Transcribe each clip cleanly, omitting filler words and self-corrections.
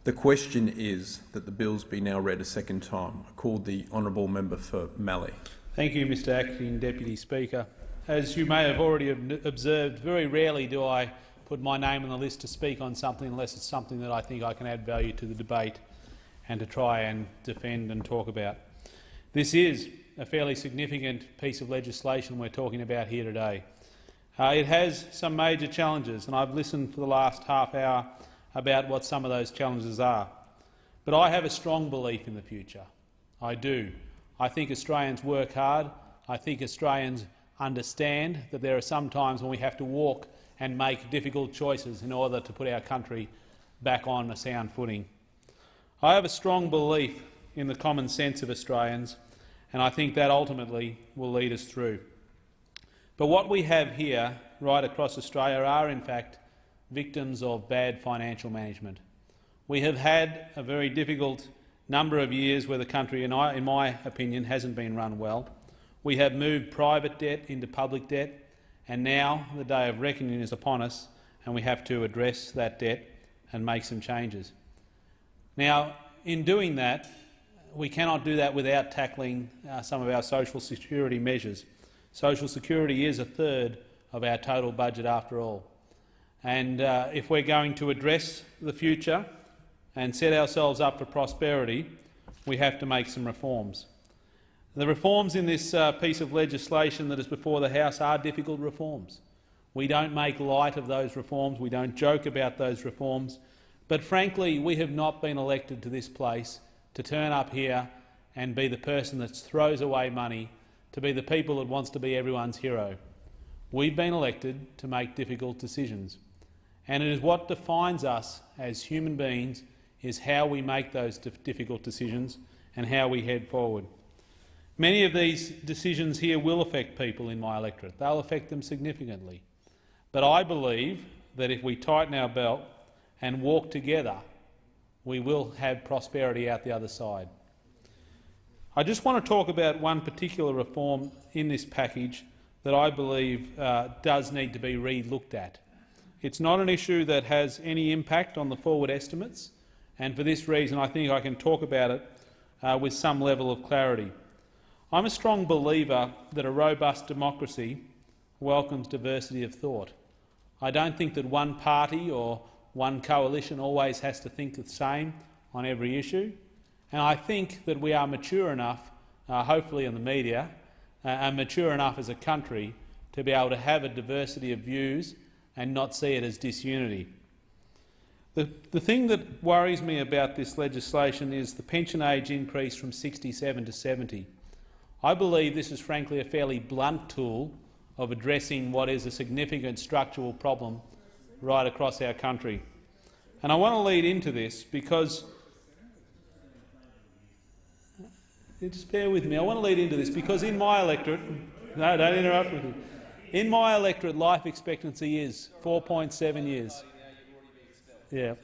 The question is that the bills be now read a second time. I call the honourable member for Mallee. Thank you, Mr Acting Deputy Speaker. As you may have already observed, very rarely do I put my name on the list to speak on something unless it's something that I think I can add value to the debate and to try and defend and talk about. This is a fairly significant piece of legislation we're talking about here today. It has some major challenges, and I've listened for the last half hour about what some of those challenges are. But I have a strong belief in the future. I do. I think Australians work hard. I think Australians understand that there are some times when we have to walk and make difficult choices in order to put our country back on a sound footing. I have a strong belief in the common sense of Australians, and I think that ultimately will lead us through. But what we have here right across Australia are, in fact, victims of bad financial management. We have had a very difficult number of years where the country, in my opinion, hasn't been run well. We have moved private debt into public debt, and now the day of reckoning is upon us, and we have to address that debt and make some changes. Now, in doing that, we cannot do that without tackling some of our social security measures. Social security is a third of our total budget after all. And if we're going to address the future and set ourselves up for prosperity, we have to make some reforms. The reforms in this piece of legislation that is before the House are difficult reforms. We don't make light of those reforms, we don't joke about those reforms, but frankly we have not been elected to this place to turn up here and be the person that throws away money, to be the people that wants to be everyone's hero. We've been elected to make difficult decisions, and it is what defines us as human beings is how we make those difficult decisions and how we head forward. Many of these decisions here will affect people in my electorate. They'll affect them significantly. But I believe that if we tighten our belt and walk together, we will have prosperity out the other side. I just want to talk about one particular reform in this package that I believe does need to be re-looked at. It's not an issue that has any impact on the forward estimates, and for this reason I think I can talk about it with some level of clarity. I'm a strong believer that a robust democracy welcomes diversity of thought. I don't think that one party or one coalition always has to think the same on every issue, and I think that we are mature enough, hopefully in the media, and mature enough as a country to be able to have a diversity of views and not see it as disunity. The thing that worries me about this legislation is the pension age increase from 67 to 70. I believe this is frankly a fairly blunt tool of addressing what is a significant structural problem right across our country. And I want to lead into this because just bear with me. I want to lead into this because in my electorate, no, don't interrupt me. In my electorate, life expectancy is 4.7 years. Yeah.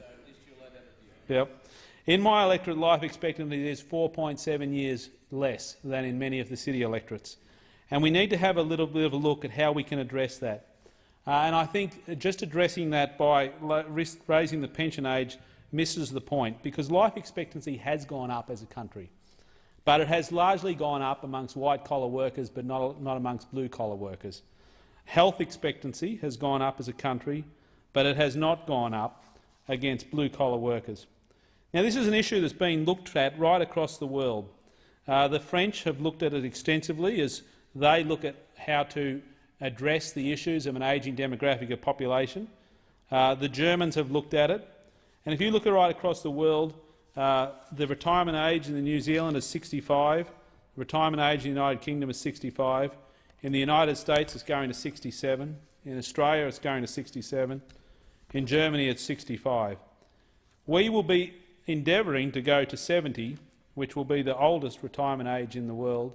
Yep. In my electorate, life expectancy is 4.7 years less than in many of the city electorates, and we need to have a little bit of a look at how we can address that. And I think just addressing that by raising the pension age misses the point, because life expectancy has gone up as a country. But it has largely gone up amongst white-collar workers, but not amongst blue-collar workers. Health expectancy has gone up as a country, but it has not gone up against blue-collar workers. Now, this is an issue that's been looked at right across the world. The French have looked at it extensively as they look at how to address the issues of an ageing demographic of population. The Germans have looked at it. And if you look right across the world, the retirement age in New Zealand is 65, retirement age in the United Kingdom is 65, in the United States it's going to 67, in Australia it's going to 67, in Germany it's 65. We will be endeavouring to go to 70, which will be the oldest retirement age in the world,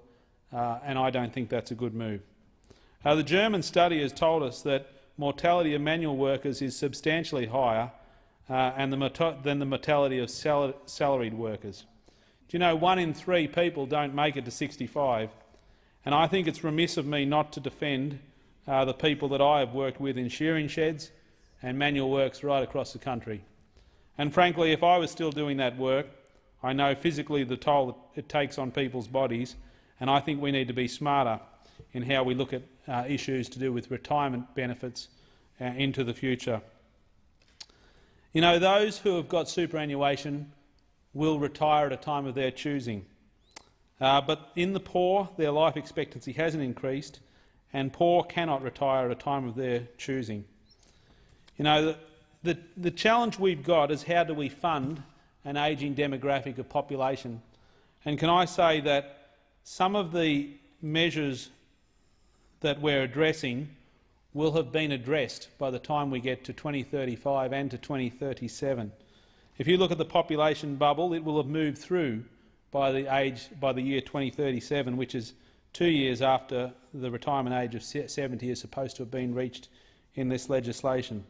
and I don't think that's a good move. The German study has told us that mortality of manual workers is substantially higher than the mortality of salaried workers. Do you know 1 in 3 people don't make it to 65? And I think it's remiss of me not to defend the people that I have worked with in shearing sheds and manual works right across the country. And frankly, if I was still doing that work, I know physically the toll it takes on people's bodies, and I think we need to be smarter in how we look at issues to do with retirement benefits into the future. You know, those who have got superannuation will retire at a time of their choosing. But in the poor, their life expectancy hasn't increased, and poor cannot retire at a time of their choosing. You know, the challenge we've got is how do we fund an ageing demographic of population? And can I say that some of the measures that we're addressing will have been addressed by the time we get to 2035 and to 2037. If you look at the population bubble, it will have moved through by the year 2037, which is 2 years after the retirement age of 70 is supposed to have been reached in this legislation.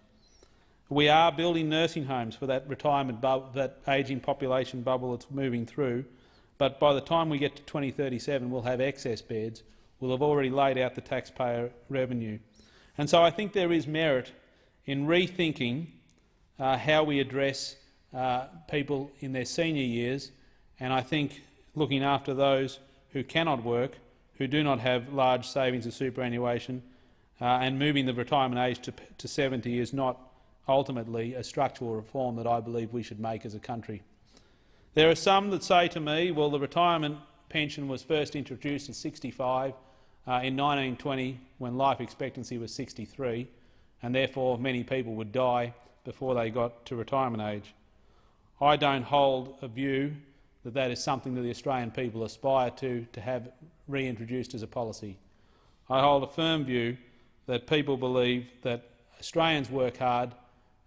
We are building nursing homes for that retirement bubble, that ageing population bubble that's moving through, but by the time we get to 2037 we'll have excess beds. We'll have already laid out the taxpayer revenue. And so I think there is merit in rethinking how we address people in their senior years, and I think looking after those who cannot work, who do not have large savings of superannuation, and moving the retirement age to 70 is not ultimately a structural reform that I believe we should make as a country. There are some that say to me, well, the retirement pension was first introduced at 65 in 1920 when life expectancy was 63, and therefore many people would die before they got to retirement age. I don't hold a view that that is something that the Australian people aspire to have reintroduced as a policy. I hold a firm view that people believe that Australians work hard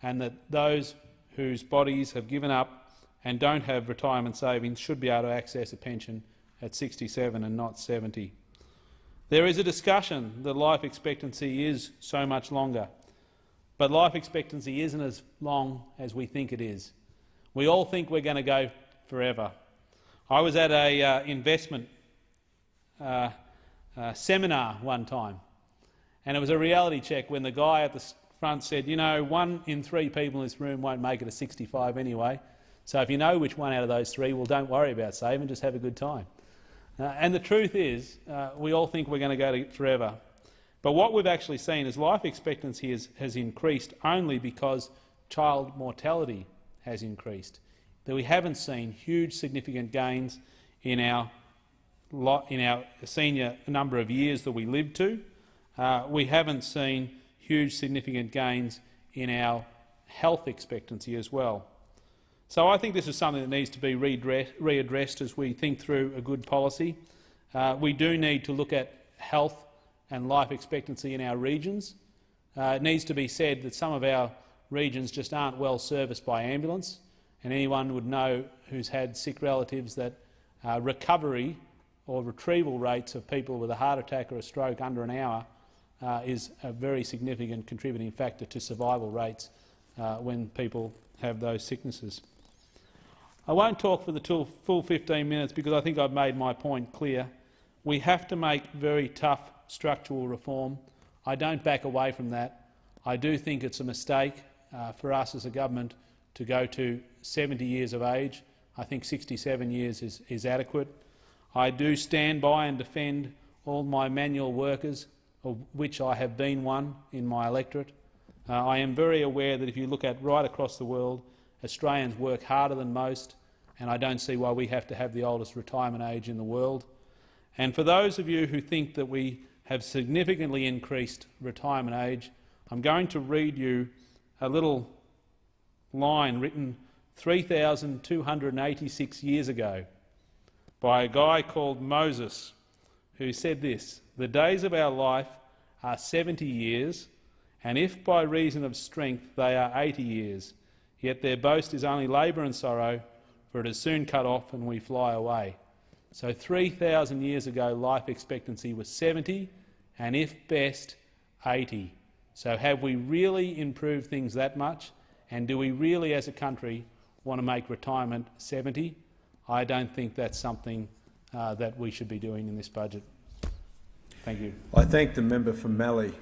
and that those whose bodies have given up and don't have retirement savings should be able to access a pension at 67 and not 70. There is a discussion that life expectancy is so much longer, but life expectancy isn't as long as we think it is. We all think we're going to go forever. I was at an investment seminar one time, and it was a reality check when the guy at the front said, you know, 1 in 3 people in this room won't make it to 65 anyway, so if you know which one out of those 3, well, don't worry about saving, just have a good time. And the truth is, we all think we're going to go forever. But what we've actually seen is life expectancy has increased only because child mortality has increased. That we haven't seen huge significant gains in our senior number of years that we live to. We haven't seen huge significant gains in our health expectancy as well. So I think this is something that needs to be readdressed as we think through a good policy. We do need to look at health and life expectancy in our regions. It needs to be said that some of our regions just aren't well serviced by ambulance, and anyone would know who's had sick relatives that recovery or retrieval rates of people with a heart attack or a stroke under an hour is a very significant contributing factor to survival rates when people have those sicknesses. I won't talk for the full 15 minutes because I think I've made my point clear. We have to make very tough structural reform. I don't back away from that. I do think it's a mistake for us as a government to go to 70 years of age. I think 67 years is adequate. I do stand by and defend all my manual workers, of which I have been one in my electorate. I am very aware that if you look at right across the world, Australians work harder than most, and I don't see why we have to have the oldest retirement age in the world. And for those of you who think that we have significantly increased retirement age, I'm going to read you a little line written 3,286 years ago by a guy called Moses, who said this: "The days of our life are 70 years, and if by reason of strength they are 80 years, yet their boast is only labour and sorrow, for it is soon cut off and we fly away." So 3,000 years ago life expectancy was 70, and if best, 80. So have we really improved things that much? And do we really as a country want to make retirement 70? I don't think that's something that we should be doing in this budget. Thank you. I thank the member for Mallee